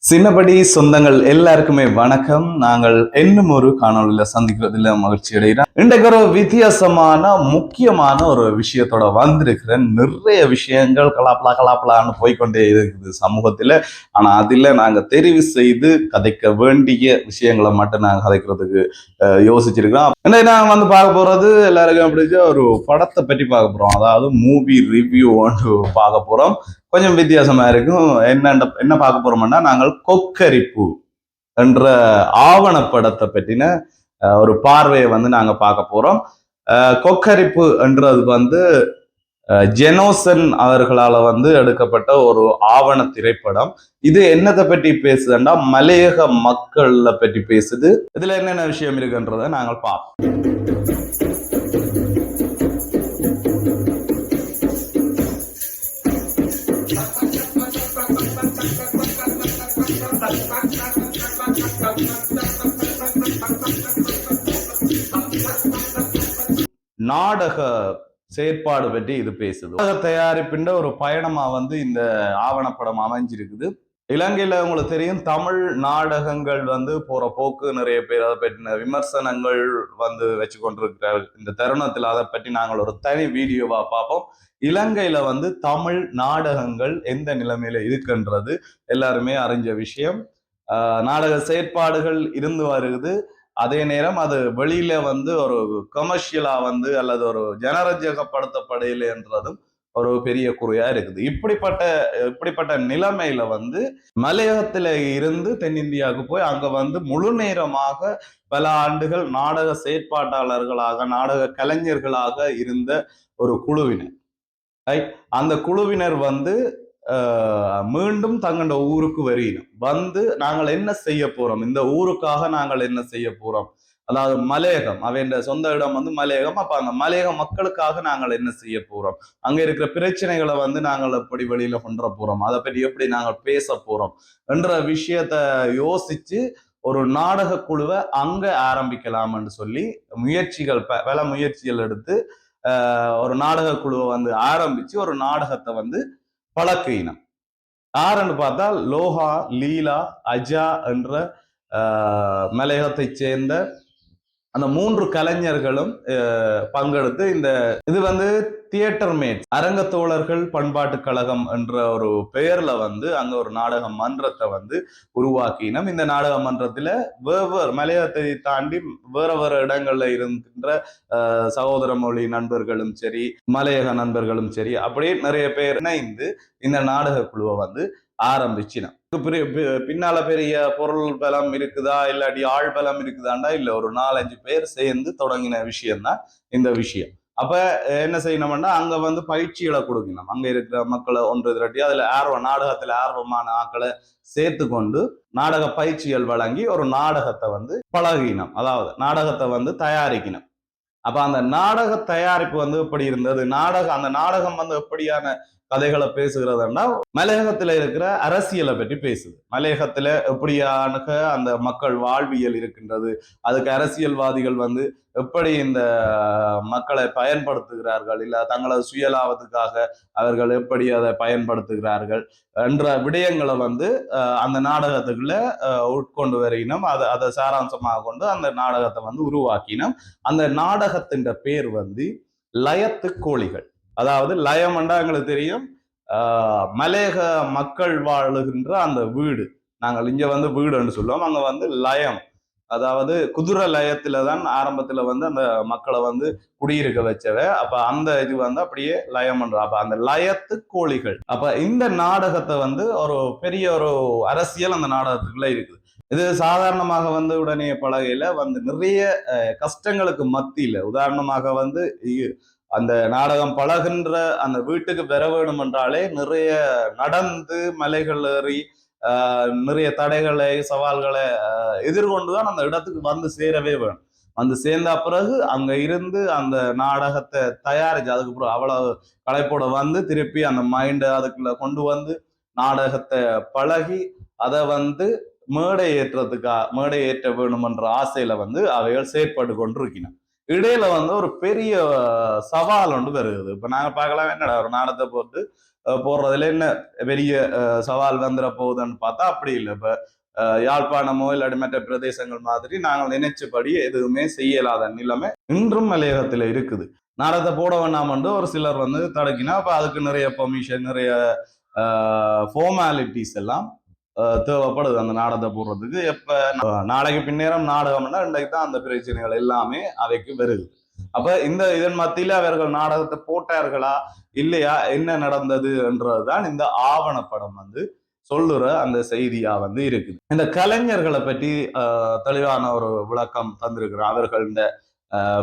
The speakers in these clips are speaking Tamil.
சின்னபடி சொந்தங்கள் எல்லாருக்குமே வணக்கம். நாங்கள் இன்னும் ஒரு காணொலியில சந்திக்கிறதுல மகிழ்ச்சி அடைகிறேன். இன்றைக்கு ஒரு வித்தியாசமான முக்கியமான ஒரு விஷயத்தோட வந்திருக்கிறேன். நிறைய விஷயங்கள் கலாப்பலான்னு போய்கொண்டே இருக்குது சமூகத்துல. ஆனா அதுல நாங்க தெரிவு செய்து கதைக்க வேண்டிய விஷயங்களை மட்டும் நாங்க கதைக்கிறதுக்கு யோசிச்சிருக்கிறோம். நான் வந்து பார்க்க போறது எல்லாருக்கும் பிடிச்ச ஒரு படத்தை பற்றி பார்க்க போறோம். அதாவது மூவி ரிவ்யூ ஒன்று பார்க்க போறோம். கொஞ்சம் வித்தியாசமா இருக்கும். என்ன பார்க்க போறோம்னா, நாங்கள் கொக்கரிப்பு என்ற ஆவணப்படத்தை பற்றின ஒரு பார்வையை வந்து நாங்க பார்க்க போறோம். கொக்கரிப்பு என்றது வந்து ஜெனோசன் அவர்களால வந்து எடுக்கப்பட்ட ஒரு ஆவண திரைப்படம். இது என்னத்தை பற்றி பேசுதுன்னா, மலையக மக்கள பற்றி பேசுது. இதுல என்னென்ன விஷயம் இருக்குன்றதை நாங்கள் பார்ப்போம். நாடக செயற்பாடு பற்றி இது பேசுது. நாடக தயாரிப்பின்ற ஒரு பயணமா வந்து இந்த ஆவணப்படம் அமைஞ்சிருக்குது. இலங்கையில உங்களுக்கு தெரியும், தமிழ் நாடகங்கள் வந்து போற போக்கு நிறைய பேர் அதை பற்றின விமர்சனங்கள் வந்து வச்சு கொண்டிருக்கிறார். இந்த தருணத்தில் அதை பற்றி நாங்கள் ஒரு தனி வீடியோவா பார்ப்போம். இலங்கையில வந்து தமிழ் நாடகங்கள் எந்த நிலைமையில இருக்குன்றது எல்லாருமே அறிஞ்ச விஷயம். நாடக செயற்பாடுகள் இருந்து வருகிறது. அதே நேரம் அது வெளியில வந்து ஒரு கமர்ஷியலா வந்து அல்லது ஒரு ஜனரஞ்சகப்படுத்தப்படையில என்றதும் ஒரு பெரிய குறையா இருக்குது. இப்படிப்பட்ட நிலைமையில வந்து மலையகத்தில இருந்து தென்னிந்தியாவுக்கு போய் அங்க வந்து முழு நேரமாக பல ஆண்டுகள் நாடக செயற்பாட்டாளர்களாக நாடக கலைஞர்களாக இருந்த ஒரு குழுவினர். அந்த குழுவினர் வந்து மீண்டும் தங்களோட ஊருக்கு வருகிறோம். வந்து நாங்கள் என்ன செய்ய போறோம், இந்த ஊருக்காக நாங்கள் என்ன செய்ய போறோம், அதாவது மலையகம் அவன் சொந்த இடம் வந்து மலையகம். அப்ப அந்த மலையக மக்களுக்காக நாங்கள் என்ன செய்ய போறோம், அங்க இருக்கிற பிரச்சனைகளை வந்து நாங்கள் எப்படி வெளியில கொண்டு போறோம், அதை பற்றி எப்படி நாங்கள் பேச போறோம் என்ற விஷயத்த யோசிச்சு ஒரு நாடக குழுவை அங்க ஆரம்பிக்கலாம்னு சொல்லி பல முயற்சிகள் எடுத்து ஒரு நாடக குழுவை வந்து ஆரம்பிச்சு ஒரு நாடகத்தை வந்து பழக்கினம். யாருன்னு பார்த்தா லோஹா, லீலா, அஜா என்ற மலையகத்தை சேர்ந்த அந்த 3 கலைஞர்களும் பங்கெடுத்து இது வந்து தியேட்டர் மேட் அரங்கத்தோழர்கள் பண்பாட்டு கழகம் என்ற ஒரு பெயர்ல வந்து அங்க ஒரு நாடக மன்றத்தை வந்து உருவாக்கினோம். இந்த நாடக மன்றத்துல வேறு மலையகத்தை தாண்டி வேற இடங்கள்ல இருக்கின்ற சகோதர மொழி நண்பர்களும் சரி, மலையக நண்பர்களும் சரி, அப்படியே நிறைய பேர் இணைந்து இந்த நாடக குழுவை வந்து ஆரம்பிச்சினோம். பின்னால பெரிய பொருள் பலம் இருக்குதா இல்லாட்டி ஆள் பலம் இருக்குதாண்டா இல்ல, ஒரு 4-5 பேர் சேர்ந்து தொடங்கின விஷயம் தான் இந்த விஷயம். அப்ப என்ன செய்யணும்னா, அங்க வந்து பயிற்சிகளை கொடுக்கணும். அங்க இருக்கிற மக்களை ஒன்று திரட்டி அதுல நாடகத்துல ஆர்வமான ஆக்களை சேர்த்து கொண்டு நாடக பயிற்சிகள் வழங்கி ஒரு நாடகத்தை வந்து பழகினோம். அதாவது நாடகத்தை வந்து தயாரிக்கணும். அப்ப அந்த நாடக தயாரிப்பு வந்து எப்படி இருந்தது, அந்த நாடகம் வந்து எப்படியான கதைகளை பேசுகிறதுன்னா, மலையகத்துல இருக்கிற அரசியலை பற்றி பேசுது. மலையகத்துல எப்படியான அந்த மக்கள் வாழ்வியல் இருக்கின்றது, அதுக்கு அரசியல்வாதிகள் வந்து எப்படி இந்த மக்களை பயன்படுத்துகிறார்கள், இல்ல தங்களது சுயலாபத்துக்காக அவர்கள் எப்படி அதை பயன்படுத்துகிறார்கள் என்ற விடயங்களை வந்து அந்த நாடகத்துக்குள்ள உட்கொண்டு வருகினோம். அதை சாராம்சமாக கொண்டு அந்த நாடகத்தை வந்து உருவாக்கினோம். அந்த நாடகத்தின் பேர் வந்து லயத்து கோழிகள். அதாவது லயம் என்றா எங்களுக்கு தெரியும், மலையக மக்கள் வாழுகின்ற அந்த வீடு. நாங்கள் இங்க வந்து வீடுன்னு சொல்லுவோம், அங்க வந்து லயம், அதாவது குதிரை லயத்துல தான் ஆரம்பத்துல வந்து அந்த மக்களை வந்து குடியிருக்க வச்சவ. அப்ப அந்த இது வந்து அப்படியே லயம் பண்ற. அப்ப அந்த லயத்து கோழிகள். அப்ப இந்த நாடகத்தை வந்து ஒரு பெரிய ஒரு அரசியல் அந்த நாடகத்துக்குள்ள இருக்குது. இது சாதாரணமாக வந்து உடனே பழகையில வந்து நிறைய கஷ்டங்களுக்கு மத்தியில, உதாரணமாக வந்து அந்த நாடகம் பழகின்ற அந்த வீட்டுக்கு பெற வேணும் என்றாலே நிறைய நடந்து மலைகள் ஏறி நிறைய தடைகளை சவால்களை எதிர்கொண்டுதான் அந்த இடத்துக்கு வந்து சேரவே வேணும். வந்து சேர்ந்த பிறகு அங்க இருந்து அந்த நாடகத்தை தயாரிச்சு அதுக்கப்புறம் அவ்வளவு களைப்போட வந்து திருப்பி அந்த மைண்டை அதுக்குள்ள கொண்டு வந்து நாடகத்தை பழகி அதை வந்து மேடை ஏற்ற வேணும்ன்ற ஆசையில வந்து அவைகள் செயற்பட்டு கொண்டிருக்கின. இடையில வந்து ஒரு பெரிய சவால் ஒன்று வருகிறது. இப்ப நாங்க பார்க்கலாம், என்னடா ஒரு நாடகத்தை போட்டு போடுறதுல என்ன பெரிய சவால் வந்துட போகுதுன்னு பார்த்தா அப்படி இல்லை. இப்ப யாழ்ப்பாணமோ இல்லாட்டி மற்ற பிரதேசங்கள் மாதிரி நாங்கள் நினைச்சபடி எதுவுமே செய்யலாத நிலைமை இன்றும் மலையகத்துல இருக்குது. நாடகத்தை போட வேண்டாம் ஒரு சிலர் வந்து தடுக்கினா அப்ப அதுக்கு நிறைய பெர்மிஷன், நிறைய ஃபார்மாலிட்டிஸ் எல்லாம் தேவைப்படுது அந்த நாடகத்தை போடுறதுக்கு. எப்ப நாளைக்கு பின்னேரம் நாடகம்னா இன்றைக்கு தான் அந்த பிரச்சனைகள் எல்லாமே அவைக்கு வருது. அப்ப இதன் மத்தியில அவர்கள் நாடகத்தை போட்டார்களா இல்லையா, என்ன நடந்தது என்றதுதான் இந்த ஆவணப்படம் வந்து சொல்லுற அந்த செய்தியா வந்து இருக்குது. இந்த கலைஞர்களை பற்றி தெளிவான ஒரு விளக்கம் தந்திருக்கிறார். அவர்கள் இந்த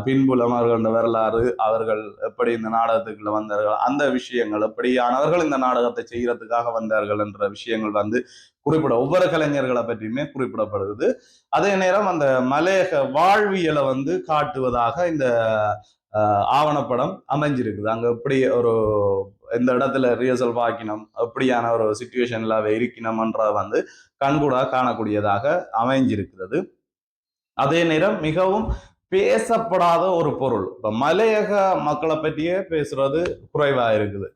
பின்புலம், அவர்கள் வரலாறு, அவர்கள் எப்படி இந்த நாடகத்துக்குள்ள வந்தார்கள், அந்த விஷயங்கள் எப்படியானவர்கள் இந்த நாடகத்தை செய்யறதுக்காக வந்தார்கள் என்ற விஷயங்கள் வந்து ஒவ்வொரு கலைஞர்களை பற்றியுமே குறிப்பிடப்படுகிறது. அதே நேரம் அந்த மலையக வாழ்வியலை வந்து காட்டுவதாக இந்த ஆவணப்படம் அமைஞ்சிருக்குது. அங்க எப்படி ஒரு எந்த இடத்துல ரிஹர்சல் வாக்கினம், அப்படியான ஒரு சிச்சுவேஷன்ல இருக்கணும்ன்றத வந்து கண்கூடா காணக்கூடியதாக அமைஞ்சிருக்கிறது. அதே நேரம் மிகவும் பேசப்படாத ஒரு பொருள். இப்ப மலையக மக்களை பற்றியே பேசுறது குறைவா இருக்குது.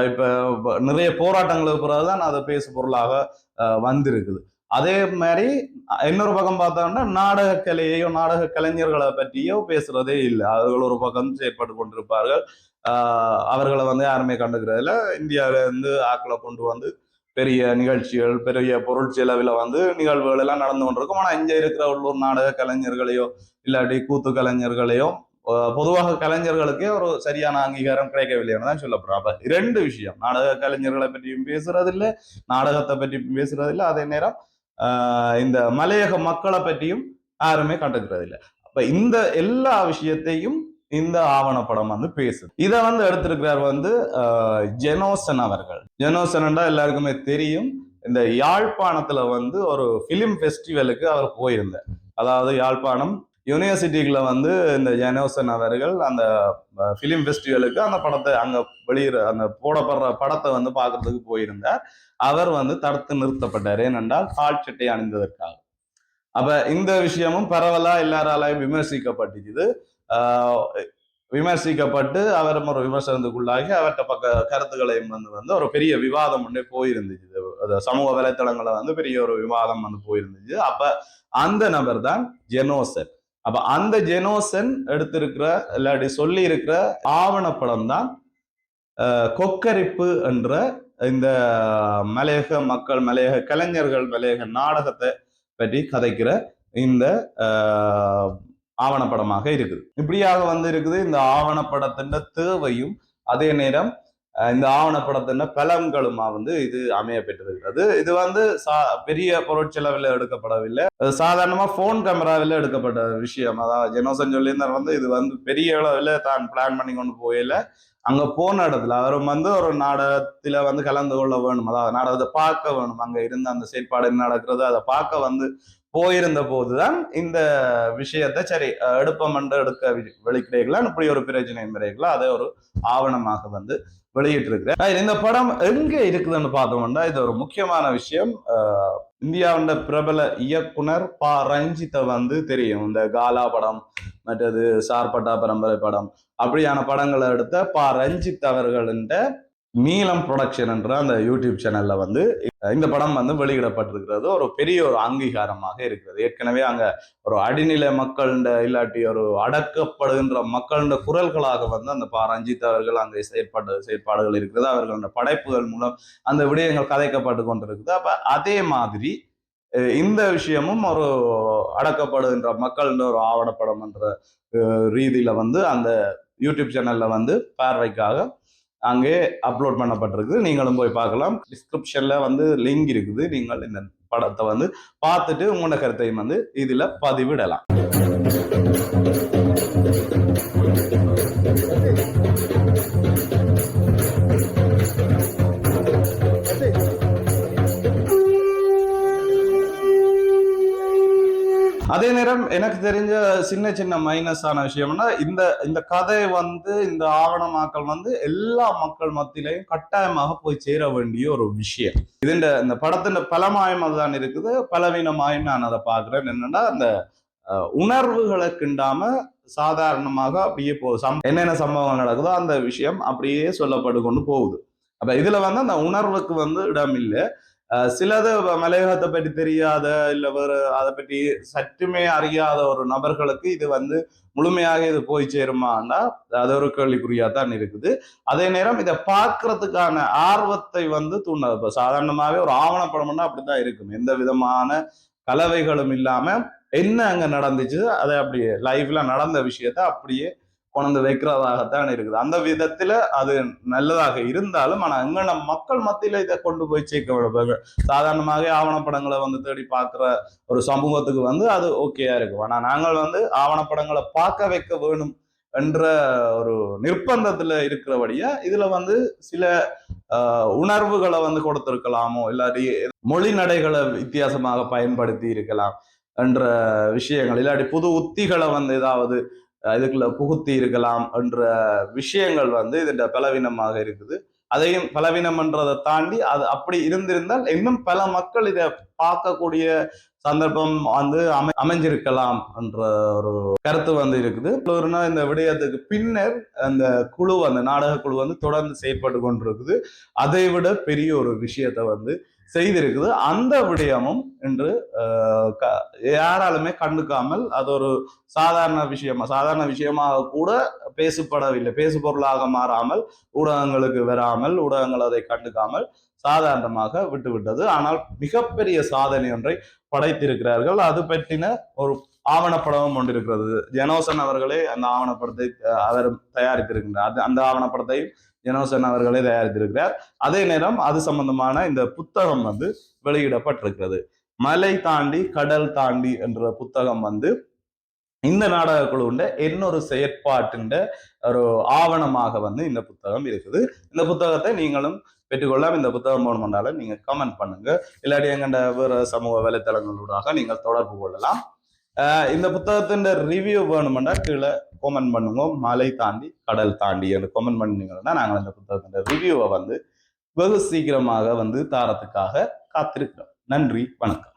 இப்ப நிறைய போராட்டங்களுக்கு பிறகுதான் அதை பேசு பொருளாக வந்திருக்குது. அதே மாதிரி இன்னொரு பக்கம் பார்த்தோம்னா நாடக கலையையோ நாடக கலைஞர்களை பற்றியோ பேசுறதே இல்லை. அவர்கள் ஒரு பக்கம் செயற்பட்டு கொண்டிருப்பார்கள். அவர்களை வந்து யாருமே கண்டுக்கிறதுல இந்தியாவில இருந்து ஆக்களை கொண்டு வந்து பெரிய நிகழ்ச்சிகள், பெரிய பொருள் செலவில் வந்து நிகழ்வுகள் எல்லாம் நடந்து கொண்டிருக்கும். ஆனா இங்க இருக்கிற உள்ளூர் நாடக கலைஞர்களையோ இல்லாட்டி கூத்து கலைஞர்களையோ பொதுவாக கலைஞர்களுக்கே ஒரு சரியான அங்கீகாரம் கிடைக்கவில்லைன்னு தான் சொல்லப்படுறோம். அப்ப இரண்டு விஷயம், நாடக கலைஞர்களை பற்றியும் பேசுறதில்லை, நாடகத்தை பற்றியும் பேசுறதில்லை. அதே நேரம் இந்த மலையக மக்களை பற்றியும் யாருமே கண்டுக்கிறது இல்லை. அப்ப இந்த எல்லா விஷயத்தையும் இந்த ஆவணப்படம் வந்து பேசுது. இதை வந்து எடுத்திருக்கிறார் வந்து ஜெனோசன் அவர்கள். ஜெனோசன்டா எல்லாருக்குமே தெரியும். இந்த யாழ்ப்பாணத்துல வந்து ஒரு பிலிம் ஃபெஸ்டிவலுக்கு அவர் போயிருந்தார். அதாவது யாழ்ப்பாணம் யூனிவர்சிட்டிக்குள்ள வந்து இந்த ஜெனோசன் அவர்கள் அந்த பிலிம் ஃபெஸ்டிவலுக்கு அந்த படத்தை அங்க அந்த போடப்படுற படத்தை வந்து பார்க்கறதுக்கு போயிருந்தார். அவர் வந்து தடுத்து நிறுத்தப்பட்டார். ஏனென்றால் கால் சட்டை அணிந்ததற்காக. அப்ப இந்த விஷயமும் பரவலா எல்லாராலையும் விமர்சிக்கப்பட்டுச்சு. விமர்சிக்கப்பட்டு அவரும் ஒரு விமர்சனத்துக்குள்ளாகி அவர்கிட்ட கருத்துக்களையும் வந்து ஒரு பெரிய விவாதம் ஒன்றே போயிருந்துச்சு. சமூக வலைத்தளங்களை வந்து பெரிய ஒரு விவாதம் வந்து போயிருந்துச்சு. அப்ப அந்த நபர் தான் ஜெனோசன். அப்ப அந்த ஜெனோசன் எடுத்திருக்கிற இல்லாட்டி சொல்லி இருக்கிற ஆவணப்படம் தான் கொக்கரிப்பு என்ற இந்த மலையக மக்கள், மலையக கலைஞர்கள், மலையக நாடகத்தை பற்றி கதைக்கிற இந்த ஆவணப்படமாக இருக்குது. இப்படியாக வந்து இருக்குது இந்த ஆவணப்படத்தின் தேவையும் அதே நேரம் இந்த ஆவணப்படத்தின் பலன்களுமா வந்து இது அமைய பெற்றிருக்கிறது. இது வந்து பெரிய பொருட்செலவில் எடுக்கப்படவில்லை, சாதாரணமா போன் கேமராவில் எடுக்கப்பட்ட விஷயம். அதாவது ஜெனோசன் சொல்லியிருந்தார் வந்து இது வந்து பெரிய அளவில் தான் பிளான் பண்ணி கொண்டு போயில அங்க போன இடத்துல அவரும் வந்து ஒரு நாடகத்துல வந்து கலந்து கொள்ள வேணும், அதாவது நாடகத்தை பார்க்க வேணும், அங்க இருந்த அந்த செயற்பாடு என்ன நடக்கிறது அதை பார்க்க வந்து போயிருந்த போதுதான் இந்த விஷயத்தை சரி எடுப்பம் எடுக்க வெளிக்கிடைகளா இப்படி ஒரு பிரச்சனை முறைகளா அதை ஒரு ஆவணமாக வந்து வெளியிட்டு இருக்கிறேன். இந்த படம் எங்க இருக்குதுன்னு பார்த்தோம்னா இது ஒரு முக்கியமான விஷயம். இந்தியாவோட பிரபல இயக்குனர் பா ரஞ்சித்தை வந்து தெரியும். இந்த காலா படம், மற்றது சார்பட்டா பரம்பரை படம், அப்படியான படங்களை எடுத்த பா ரஞ்சித் அவர்களின் மீளம் ப்ரொடக்ஷன் என்ற அந்த யூடியூப் சேனல்ல வந்து இந்த படம் வந்து வெளியிடப்பட்டிருக்கிறது ஒரு பெரிய ஒரு அங்கீகாரமாக இருக்கிறது. ஏற்கனவே அங்க ஒரு அடிநிலை மக்கள் இல்லாட்டி ஒரு அடக்கப்படுகின்ற மக்களோட குரல்களாக வந்து அந்த பா ரஞ்சித் அவர்கள் அங்கே செயற்பாடுகள் இருக்கிறது. அவர்களோட படைப்புகள் மூலம் அந்த விடயங்கள் கதைக்கப்பட்டு கொண்டிருக்குது. அப்ப அதே மாதிரி இந்த விஷயமும் ஒரு அடக்கப்படுகின்ற மக்கள் ஒரு ஆவணப்படம் என்ற ரீதியில வந்து அந்த யூடியூப் சேனல்ல வந்து பார்வைக்காக அங்கே அப்லோட் பண்ணப்பட்டிருக்கு. நீங்களும் போய் பார்க்கலாம். டிஸ்கிரிப்ஷன்ல வந்து லிங்க் இருக்குது. நீங்கள் இந்த படத்தை வந்து பார்த்துட்டு உங்களோட கருத்தையும் வந்து இதுல பதிவிடலாம். அதே நேரம் எனக்கு தெரிஞ்ச சின்ன சின்ன மைனஸான விஷயம்னா இந்த கதை வந்து இந்த ஆவணமாக்கல் வந்து எல்லா மக்கள் மத்தியிலையும் கட்டாயமாக போய் சேர வேண்டிய ஒரு விஷயம். இந்த படத்தின் பலமாயம் அதுதான் இருக்குது, பலவீனமாயும் நான் அதை பார்க்கிறேன். என்னன்னா அந்த உணர்வுகளை கிண்டாம சாதாரணமாக அப்படியே என்னென்ன சம்பவம் நடக்குதோ அந்த விஷயம் அப்படியே சொல்லப்பட்டு கொண்டு போகுது. அப்ப இதுல வந்து அந்த உணர்வுக்கு வந்து இடம் இல்லை. சிலது மலையகத்தை பற்றி தெரியாத இல்ல வேற அதை பற்றி சற்றுமே அறியாத ஒரு நபர்களுக்கு இது வந்து முழுமையாக இது போய் சேருமான்னா அது ஒரு கேள்விக்குறியா தான் இருக்குது. அதே நேரம் இதை பார்க்கறதுக்கான ஆர்வத்தை வந்து தூண்டாது. இப்ப சாதாரணமாவே ஒரு ஆவணப்படம்னா அப்படித்தான் இருக்கும். எந்த விதமான கலவைகளும் இல்லாம என்ன அங்க நடந்துச்சு அதை அப்படியே லைஃப்ல நடந்த விஷயத்த அப்படியே கொண்டு வைக்கிறதாகத்தான் இருக்குது. அந்த விதத்துல அது நல்லதாக இருந்தாலும், ஆனா எங்க மக்கள் மத்தியில இதை கொண்டு போய் சேர்க்க சாதாரணமாக ஆவணப்படங்களை வந்து தேடி பார்க்கிற ஒரு சமூகத்துக்கு வந்து அது ஓகேயா இருக்கும். ஆனா நாங்கள் வந்து ஆவணப்படங்களை பார்க்க வைக்க வேணும் என்ற ஒரு நிர்பந்தத்துல இருக்கிறபடியா இதுல வந்து சில உணர்வுகளை வந்து கொடுத்திருக்கலாமோ, இல்லாட்டி மொழி நடைகளை வித்தியாசமாக பயன்படுத்தி இருக்கலாம் என்ற விஷயங்கள், இல்லாட்டி புது உத்திகளை வந்து ஏதாவது இதுக்குள்ள புகுத்தி இருக்கலாம் என்ற விஷயங்கள் வந்து இதுல பலவீனமாக இருக்குது. அதையும் பலவீனம்ன்றதை தாண்டி அது அப்படி இருந்திருந்தால் இன்னும் பல மக்கள் இதை பார்க்கக்கூடிய சந்தர்ப்பம் வந்து அமைஞ்சிருக்கலாம் என்ற ஒரு கருத்து வந்து இருக்குது. இந்த விடயத்துக்கு பின்னர் அந்த குழு, அந்த நாடக குழு வந்து தொடர்ந்து செயற்பட்டு கொண்டிருக்குது. அதை விட பெரிய ஒரு விஷயத்தை வந்து செய்திருக்குது. அந்த விடயமும் இன்று யாராலுமே கண்டுக்காமல் அது ஒரு சாதாரண விஷயமாக கூட பேசப்படவில்லை, பேசு பொருளாக மாறாமல் ஊடகங்களுக்கு வராமல் ஊடகங்கள் அதை கண்டுக்காமல் சாதாரணமாக விட்டுவிட்டது. ஆனால் மிகப்பெரிய சாதனை ஒன்றை படைத்திருக்கிறார்கள். அது பற்றின ஒரு ஆவணப்படமும் கொண்டிருக்கிறது. ஜெனோசன் அவர்களே அந்த ஆவணப்படத்தை அவர் தயாரித்திருக்கின்றார். அந்த ஆவணப்படத்தையும் ஜெனோசன் அவர்களே தயாரித்திருக்கிறார். அதே நேரம் அது சம்பந்தமான இந்த புத்தகம் வந்து வெளியிடப்பட்டிருக்கிறது. மலை தாண்டி கடல் தாண்டி என்ற புத்தகம் வந்து இந்த நாடக குழுண்ட இன்னொரு செயற்பாட்டின் ஒரு ஆவணமாக வந்து இந்த புத்தகம் இருக்குது. இந்த புத்தகத்தை நீங்களும் பெற்றுக்கொள்ளலாம். இந்த புத்தகம் வேணுமென்றாலும் நீங்க கமெண்ட் பண்ணுங்க, இல்லாட்டி எங்கண்ட வேற சமூக வலைத்தளங்களூடாக நீங்கள் தொடர்பு கொள்ளலாம். இந்த புத்தகத்தின் ரிவ்யூ வேணுமெண்டா கீழே கமெண்ட் பண்ணுங்க. மலை தாண்டி கடல் தாண்டி என்று கமெண்ட் பண்ணீங்கன்னா நாங்கள் இந்த புத்தகத்தின் ரிவ்யூவை வந்து வெகு சீக்கிரமாக வந்து தாரத்துக்காக காத்திருக்கிறோம். நன்றி, வணக்கம்.